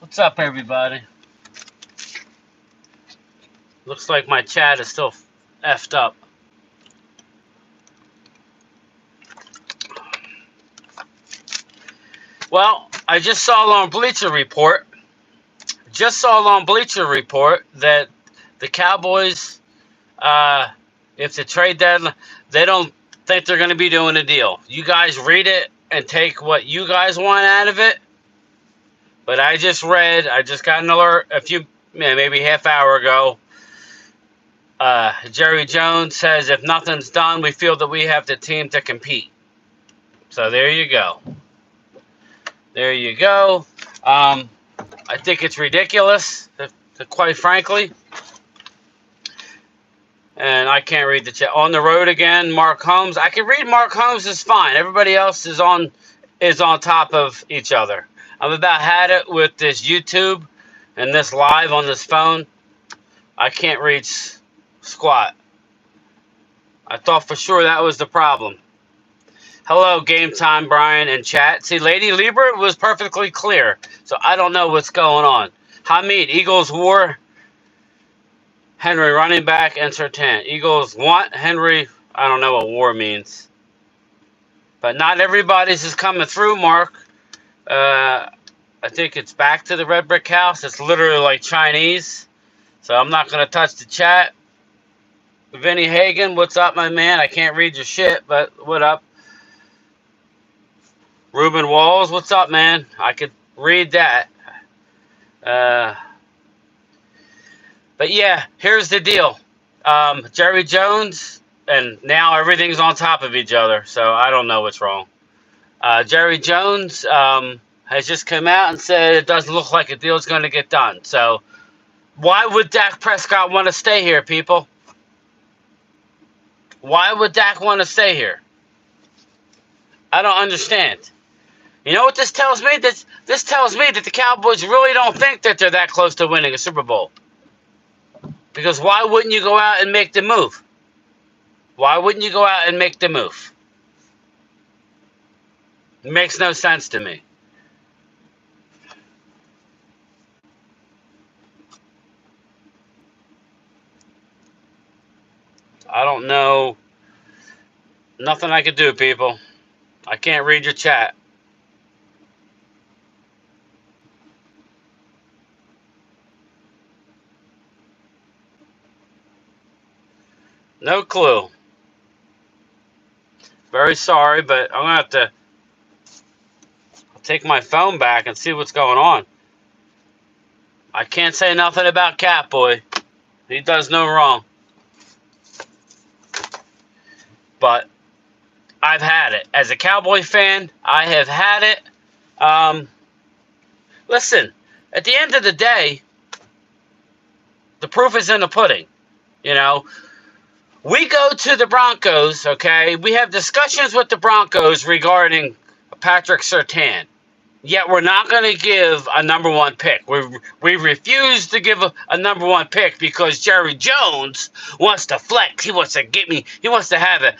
What's up, everybody? Looks like my chat is still effed up. Well, I just saw on Bleacher Report. That the Cowboys, if the trade deadline, they don't think they're going to be doing a deal. You guys read it and take what you guys want out of it. But I just got an alert maybe half hour ago. Jerry Jones says if nothing's done, we feel that we have the team to compete. So there you go. There you go. I think it's ridiculous, quite frankly. And I can't read the chat. On the road again, Mark Holmes. I can read Mark Holmes is fine. Everybody else is on top of each other. I've about had it with this YouTube and this live on this phone. I can't read squat. I thought for sure that was the problem. Hello, Game Time, Brian, and chat. See, Lady Libra was perfectly clear, so I don't know what's going on. Hamid, Eagles war. Henry, running back, and Turnt. Eagles want Henry. I don't know what war means. But not everybody's is coming through, Mark. I think it's back to the Red Brick House. It's literally like Chinese. So I'm not going to touch the chat. Vinny Hagen, what's up, my man? I can't read your shit, but what up? Ruben Walls, what's up, man? I could read that. But yeah, here's the deal. Jerry Jones, and now everything's on top of each other, so I don't know what's wrong. Jerry Jones has just come out and said it doesn't look like a deal's going to get done. So why would Dak Prescott want to stay here, people? Why would Dak want to stay here? I don't understand. You know what this tells me? This tells me that the Cowboys really don't think that they're that close to winning a Super Bowl. Because why wouldn't you go out and make the move? Why wouldn't you go out and make the move? It makes no sense to me. I don't know. Nothing I can do, people. I can't read your chat. No clue. Very sorry, but I'm going to have to take my phone back and see what's going on. I can't say nothing about Catboy. He does no wrong. But I've had it. As a Cowboy fan, I have had it. Listen, at the end of the day, the proof is in the pudding. You know, we go to the Broncos, okay? We have discussions with the Broncos regarding Patrick Surtain. Yet we're not going to give a number one pick. We refuse to give a number one pick because Jerry Jones wants to flex. He wants to have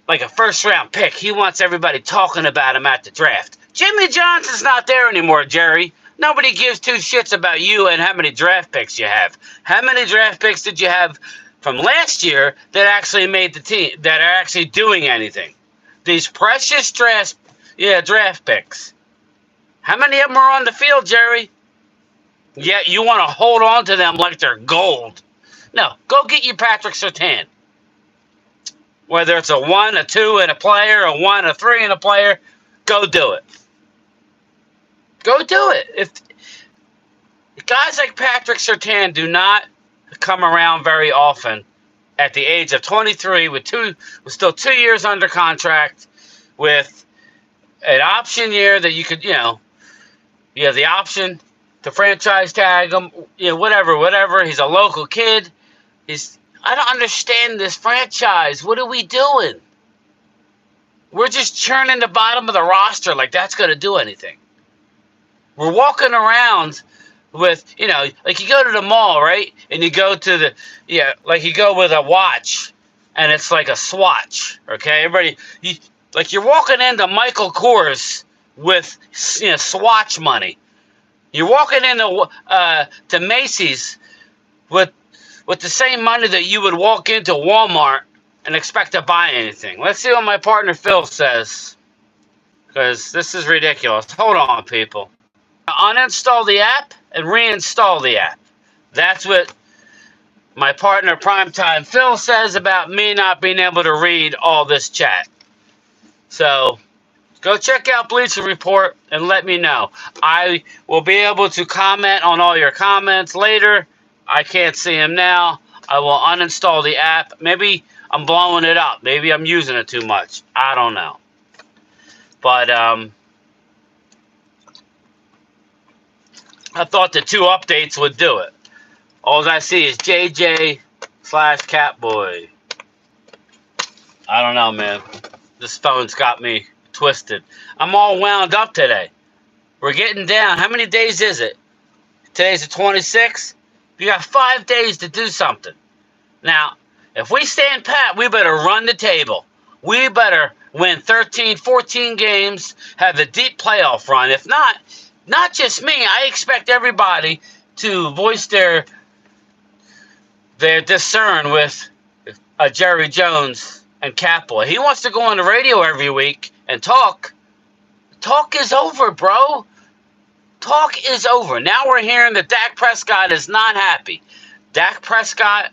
like a first round pick. He wants everybody talking about him at the draft. Jimmy Johnson's not there anymore, Jerry. Nobody gives two shits about you and how many draft picks you have. How many draft picks did you have from last year that actually made the team, that are actually doing anything? These precious draft picks. How many of them are on the field, Jerry? Yet you want to hold on to them like they're gold. No, go get you Patrick Surtain. Whether it's a 1, a 2, and a player, a 1, a 3, and a player, go do it. Go do it. If guys like Patrick Surtain do not come around very often at the age of 23 with still 2 years under contract, with an option year that you could, you have the option to franchise tag him, whatever. He's a local kid. I don't understand this franchise. What are we doing? We're just churning the bottom of the roster like that's going to do anything. We're walking around with, like you go to the mall, right? And you go to like you go with a watch and it's like a swatch, okay? Everybody, you're walking into Michael Kors with, swatch money. You're walking into to Macy's with the same money that you would walk into Walmart and expect to buy anything. Let's see what my partner Phil says, because this is ridiculous. Hold on, people. Uninstall the app and reinstall the app. That's what my partner Primetime Phil says about me not being able to read all this chat. So go check out Bleacher Report and let me know. I will be able to comment on all your comments later. I can't see them now. I will uninstall the app. Maybe I'm blowing it up. Maybe I'm using it too much. I don't know. But I thought the 2 updates would do it. All I see is JJ/Catboy. I don't know, man. This phone's got me twisted. I'm all wound up today. We're getting down. How many days is it? Today's the 26th. You got 5 days to do something. Now, if we stand pat, we better run the table. We better win 13, 14 games, have a deep playoff run. If not just me, I expect everybody to voice their discern with Jerry Jones and Catboy. He wants to go on the radio every week and talk. Talk is over, bro. Talk is over. Now we're hearing that Dak Prescott is not happy. Dak Prescott,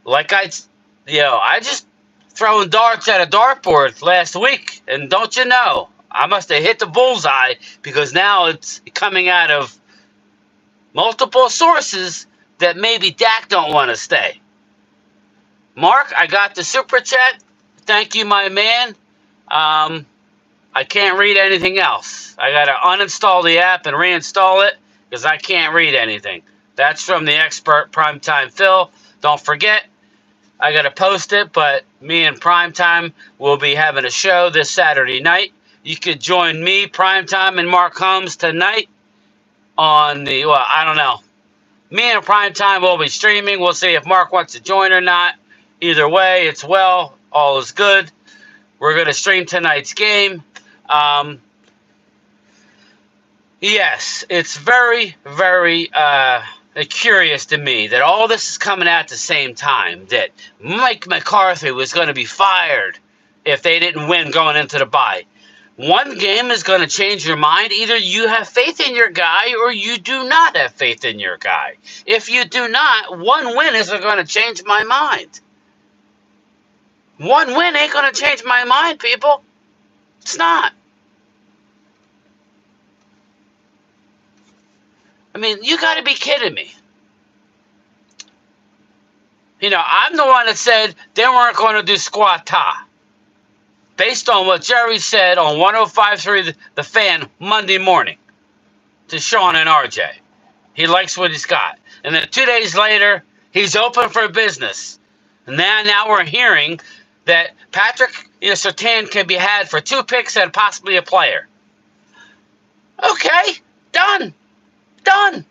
I just throwing darts at a dartboard last week, and don't you know, I must have hit the bullseye, because now it's coming out of multiple sources that maybe Dak don't want to stay. Mark, I got the super chat. Thank you, my man. I can't read anything else. I got to uninstall the app and reinstall it because I can't read anything. That's from the expert Primetime Phil. Don't forget, I got to post it, but me and Primetime will be having a show this Saturday night. You could join me, Primetime, and Mark Holmes tonight on the, I don't know. Me and Primetime will be streaming. We'll see if Mark wants to join or not. Either way, it's well. All is good. We're going to stream tonight's game. Yes, it's very, very curious to me that all this is coming out at the same time, that Mike McCarthy was going to be fired if they didn't win going into the bye. One game is going to change your mind. Either you have faith in your guy or you do not have faith in your guy. If you do not, one win isn't going to change my mind. One win ain't going to change my mind, people. It's not. I mean, you got to be kidding me. You know, I'm the one that said they weren't going to do squat-ta. Based on what Jerry said on 105.3 The Fan Monday morning to Sean and RJ. He likes what he's got. And then 2 days later, he's open for business. And now we're hearing that Patrick Surtain can be had for 2 picks and possibly a player. Okay, done. Done.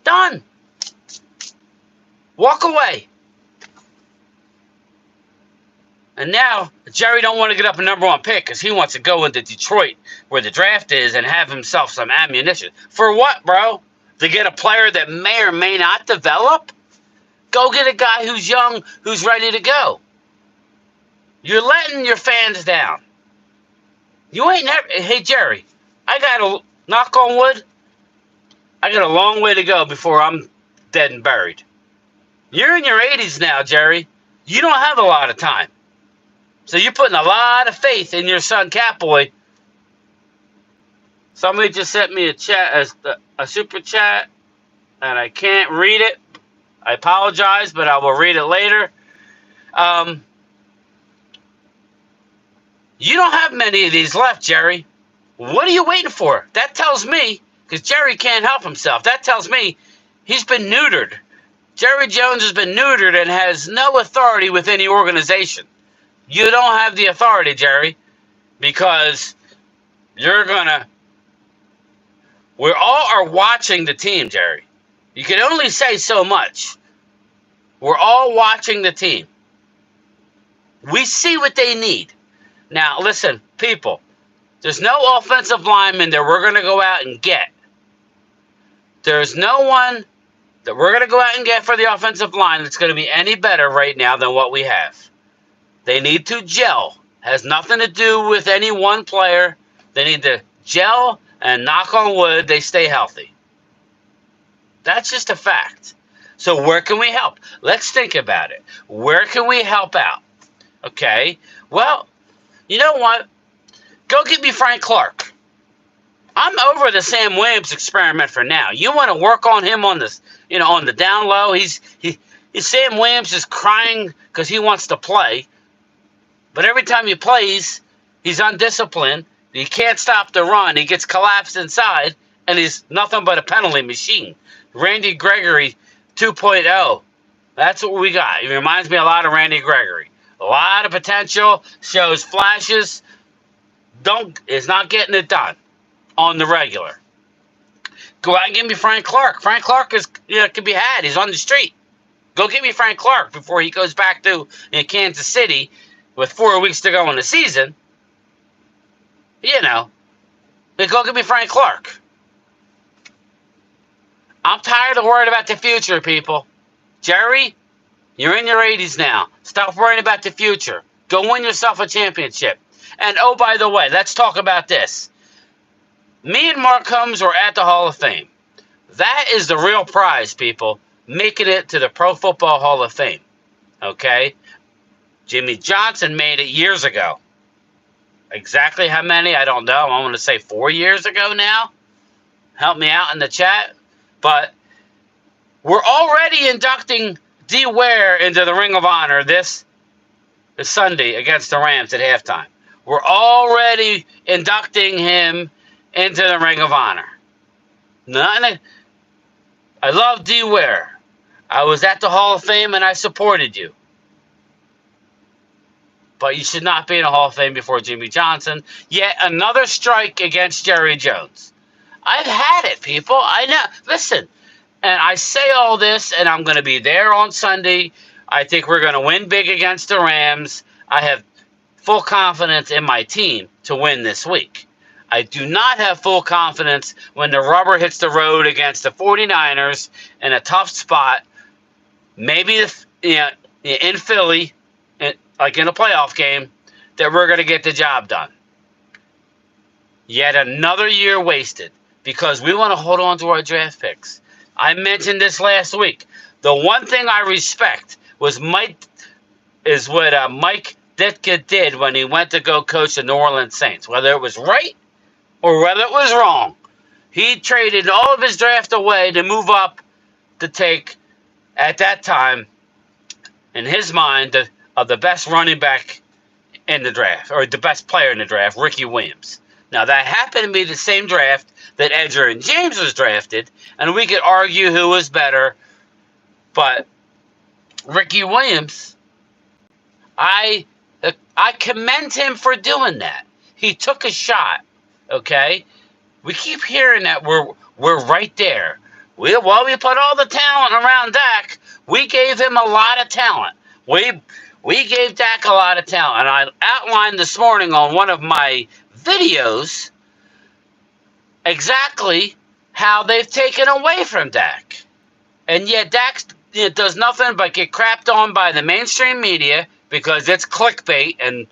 Done. Walk away. And now, Jerry don't want to get up a number 1 pick because he wants to go into Detroit where the draft is and have himself some ammunition. For what, bro? To get a player that may or may not develop? Go get a guy who's young, who's ready to go. You're letting your fans down. You ain't never... Hey, Jerry, I got to knock on wood. I got a long way to go before I'm dead and buried. You're in your 80s now, Jerry. You don't have a lot of time. So you're putting a lot of faith in your son, Catboy. Somebody just sent me a super chat, and I can't read it. I apologize, but I will read it later. You don't have many of these left, Jerry. What are you waiting for? That tells me, because Jerry can't help himself, that tells me he's been neutered. Jerry Jones has been neutered and has no authority within the organization. You don't have the authority, Jerry, because you're gonna... We all are watching the team, Jerry. You can only say so much. We're all watching the team. We see what they need. Now, listen, people, There's no offensive lineman that we're going to go out and get. There's no one that we're going to go out and get for the offensive line that's going to be any better right now than what we have. They need to gel. Has nothing to do with any one player. They need to gel and knock on wood, they stay healthy. That's just a fact. So where can we help? Let's think about it. Where can we help out? Okay. Well, you know what? Go get me Frank Clark. I'm over the Sam Williams experiment for now. You want to work on him on this, on the down low. Sam Williams is crying because he wants to play, but every time he plays, he's undisciplined. He can't stop the run. He gets collapsed inside, and he's nothing but a penalty machine. Randy Gregory 2.0. That's what we got. He reminds me a lot of Randy Gregory. A lot of potential, shows flashes. Is not getting it done on the regular. Go out and give me Frank Clark. Frank Clark can be had. He's on the street. Go get me Frank Clark before he goes back to Kansas City with 4 weeks to go in the season. Go get me Frank Clark. I'm tired of worrying about the future, people. Jerry, you're in your 80s now. Stop worrying about the future. Go win yourself a championship. And, oh, by the way, let's talk about this. Me and Mark Holmes were at the Hall of Fame. That is the real prize, people. Making it to the Pro Football Hall of Fame. Okay? Jimmy Johnson made it years ago. Exactly how many? I don't know. I'm going to say 4 years ago now. Help me out in the chat. But we're already inducting D. Ware into the Ring of Honor this Sunday against the Rams at halftime. We're already inducting him into the Ring of Honor. I love D. Ware. I was at the Hall of Fame and I supported you. But you should not be in the Hall of Fame before Jimmy Johnson. Yet another strike against Jerry Jones. I've had it, people. I know. Listen, and I say all this, and I'm going to be there on Sunday. I think we're going to win big against the Rams. I have full confidence in my team to win this week. I do not have full confidence when the rubber hits the road against the 49ers in a tough spot. Maybe in Philly, like in a playoff game, that we're going to get the job done. Yet another year wasted because we want to hold on to our draft picks. I mentioned this last week. The one thing I respect was what Mike Ditka did when he went to go coach the New Orleans Saints. Whether it was right or whether it was wrong, he traded all of his draft away to move up to take, at that time, in his mind, the best running back in the draft, or the best player in the draft, Ricky Williams. Now, that happened to be the same draft that Edgerrin James was drafted, and we could argue who was better, but Ricky Williams, I commend him for doing that. He took a shot, okay? We keep hearing that we're right there. We put all the talent around Dak. We gave him a lot of talent. We gave Dak a lot of talent, and I outlined this morning on one of my videos exactly how they've taken away from Dak. And yet Dak does nothing but get crapped on by the mainstream media because it's clickbait, and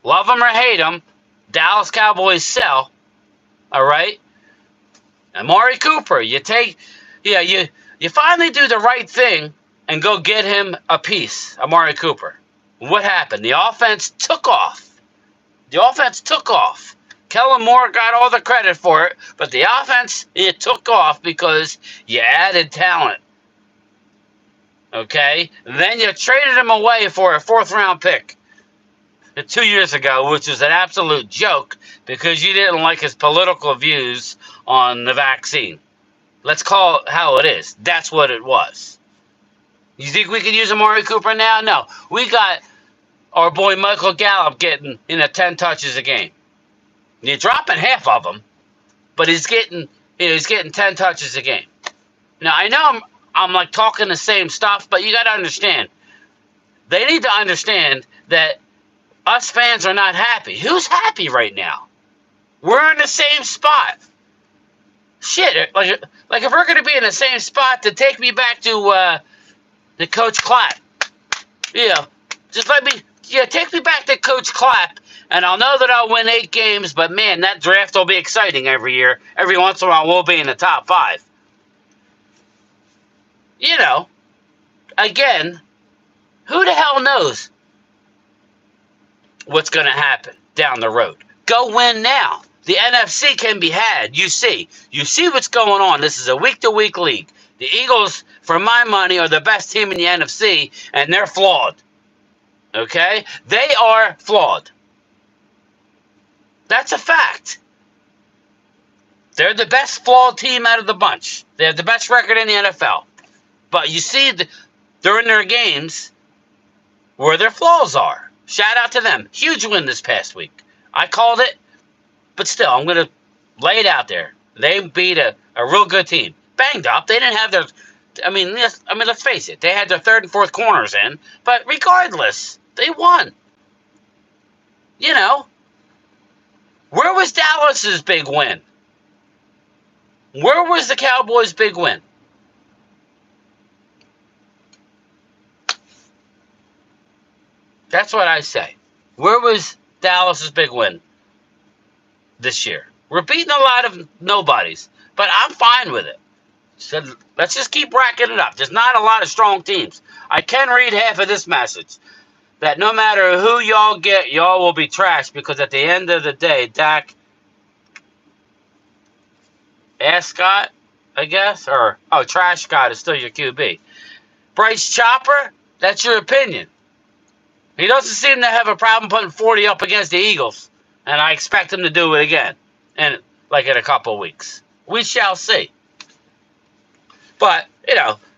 love them or hate them, Dallas Cowboys sell. All right? Amari Cooper, you finally do the right thing and go get him a piece, Amari Cooper. What happened? The offense took off. Kellen Moore got all the credit for it, but the offense, it took off because you added talent. Okay? Then you traded him away for a 4th-round pick 2 years ago, which was an absolute joke because you didn't like his political views on the vaccine. Let's call it how it is. That's what it was. You think we could use Amari Cooper now? No. We got our boy Michael Gallup getting 10 touches a game. You're dropping half of them, but he's getting 10 touches a game. Now, I know I'm like talking the same stuff, but you got to understand. They need to understand that us fans are not happy. Who's happy right now? We're in the same spot. Shit, like if we're gonna be in the same spot, to take me back to the Coach Clapp. Yeah, just take me back to Coach Clapp, and I'll know that I'll win 8 games. But man, that draft will be exciting every year. Every once in a while, we'll be in the top 5. You know, again, who the hell knows what's going to happen down the road? Go win now. The NFC can be had. You see what's going on. This is a week-to-week league. The Eagles, for my money, are the best team in the NFC, and they're flawed. Okay? They are flawed. That's a fact. They're the best flawed team out of the bunch. They have the best record in the NFL. But you see during their games where their flaws are. Shout out to them. Huge win this past week. I called it, but still, I'm going to lay it out there. They beat a real good team. Banged up. They didn't have their... let's face it. They had their third and fourth corners in. But regardless, they won. You know, where was Dallas's big win? Where was the Cowboys' big win? That's what I say. Where was Dallas's big win this year? We're beating a lot of nobodies, but I'm fine with it. So let's just keep racking it up. There's not a lot of strong teams. I can read half of this message. That no matter who y'all get, y'all will be trashed, because at the end of the day, Dak Ascot, I guess, Trash Scott is still your QB. Bryce Chopper, that's your opinion. He doesn't seem to have a problem putting 40 up against the Eagles, and I expect him to do it again, in a couple of weeks. We shall see. But,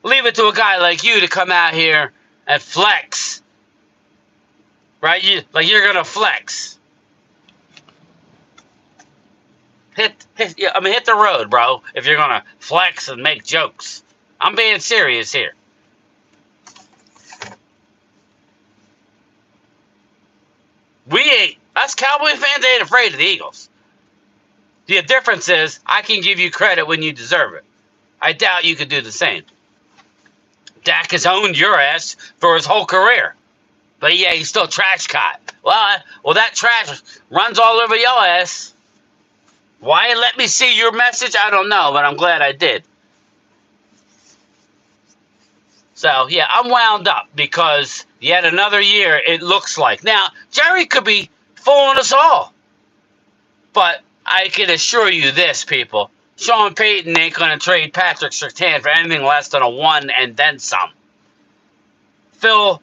leave it to a guy like you to come out here and flex. Right? You're going to flex. Hit the road, bro, if you're going to flex and make jokes. I'm being serious here. Us Cowboy fans ain't afraid of the Eagles. The difference is, I can give you credit when you deserve it. I doubt you could do the same. Dak has owned your ass for his whole career. But yeah, he's still trash caught. Well, that trash runs all over your ass. Why let me see your message? I don't know, but I'm glad I did. So, yeah, I'm wound up because yet another year it looks like. Now, Jerry could be fooling us all. But I can assure you this, people. Sean Payton ain't going to trade Patrick Surtain for anything less than a 1 and then some. Phil,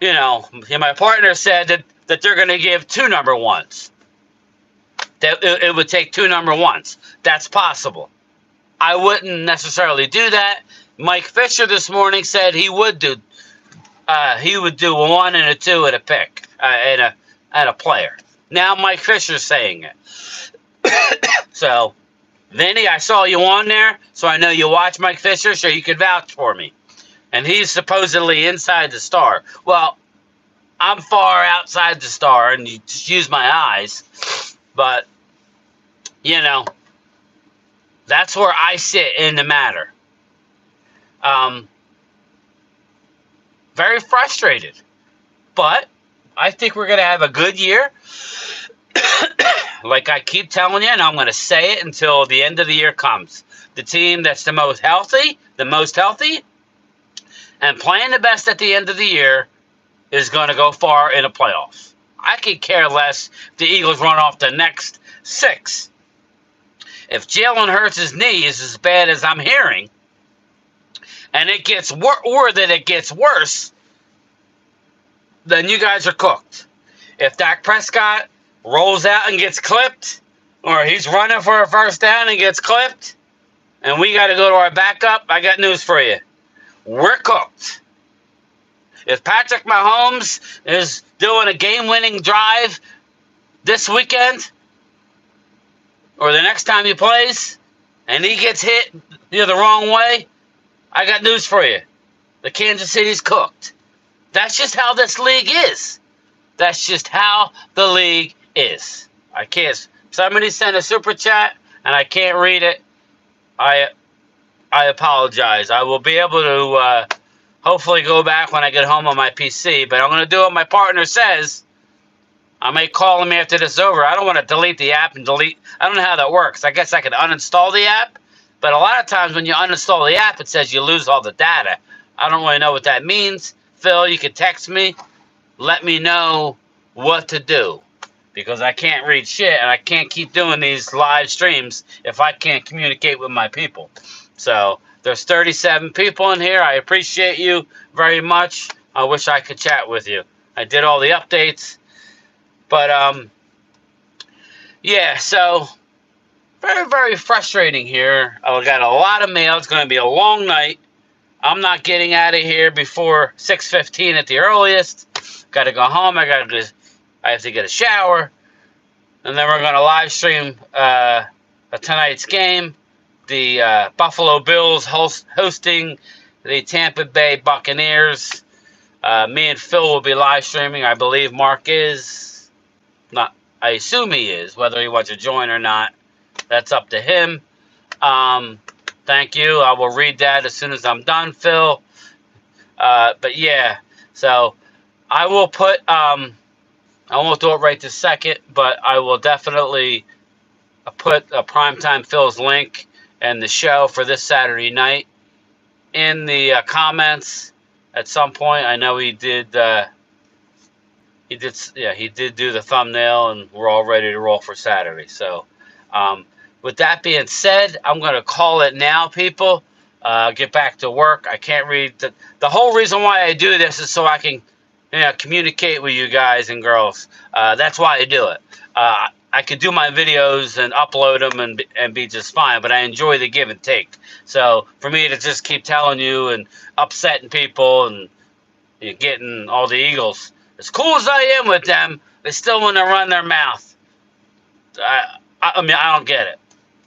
my partner said that they're going to give 2 number 1s. That it would take 2 number 1s. That's possible. I wouldn't necessarily do that. Mike Fisher this morning said he would do a 1 and a 2 at a pick, at a player. Now Mike Fisher's saying it. So, Vinny, I saw you on there, so I know you watch Mike Fisher, so you can vouch for me. And he's supposedly inside the star. Well, I'm far outside the star, and you just use my eyes. But, that's where I sit in the matter. Very frustrated. But I think we're going to have a good year. Like I keep telling you, and I'm going to say it until the end of the year comes. The team that's the most healthy, and playing the best at the end of the year is going to go far in the playoffs. I could care less if the Eagles run off the next 6. If Jalen Hurts' knee is as bad as I'm hearing, and it gets it gets worse, then you guys are cooked. If Dak Prescott rolls out and gets clipped, or he's running for a first down and gets clipped, and we got to go to our backup, I got news for you. We're cooked. If Patrick Mahomes is doing a game-winning drive this weekend, or the next time he plays, and he gets hit the wrong way, I got news for you. The Kansas City's cooked. That's just how this league is. That's just how the league is. I can't somebody sent a super chat and I can't read it, I apologize. I will be able to hopefully go back when I get home on my PC, but I'm going to do what my partner says. I may call him after this is over. I don't want to delete the app and delete. I don't know how that works. I guess I could uninstall the app, but a lot of times when you uninstall the app, it says you lose all the data. I don't really know what that means. Phil, you can text me. Let me know what to do, because I can't read shit and I can't keep doing these live streams if I can't communicate with my people. So there's 37 people in here. I appreciate you very much. I wish I could chat with you. I did all the updates. But, yeah, so very, very frustrating here. I got a lot of mail. It's going to be a long night. I'm not getting out of here before 6:15 at the earliest. Got to go home. I have to get a shower. And then we're going to live stream tonight's game. The Buffalo Bills hosting the Tampa Bay Buccaneers. Me and Phil will be live streaming. I believe Mark is. Not, I assume he is. Whether he wants to join or not, that's up to him. Thank you. I will read that as soon as I'm done, Phil. But yeah, so I will put. I won't do it right this second, but I will definitely put a Primetime Phil's link and the show for this Saturday night in the comments at some point. I know he did. He did do the thumbnail, and we're all ready to roll for Saturday. So, with that being said, I'm going to call it now, people. Get back to work. I can't read. The whole reason why I do this is so I can communicate with you guys and girls. That's why I do it. I could do my videos and upload them and be just fine, but I enjoy the give and take. So, for me to just keep telling you and upsetting people and getting all the Eagles, as cool as I am with them, they still want to run their mouth. I mean, I don't get it.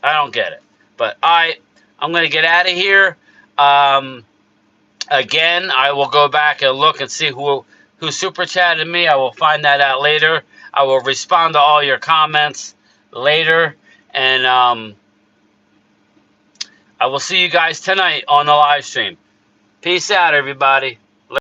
I don't get it. But I'm going to get out of here. Again, I will go back and look and see who super chatted me. I will find that out later. I will respond to all your comments later. And I will see you guys tonight on the live stream. Peace out, everybody.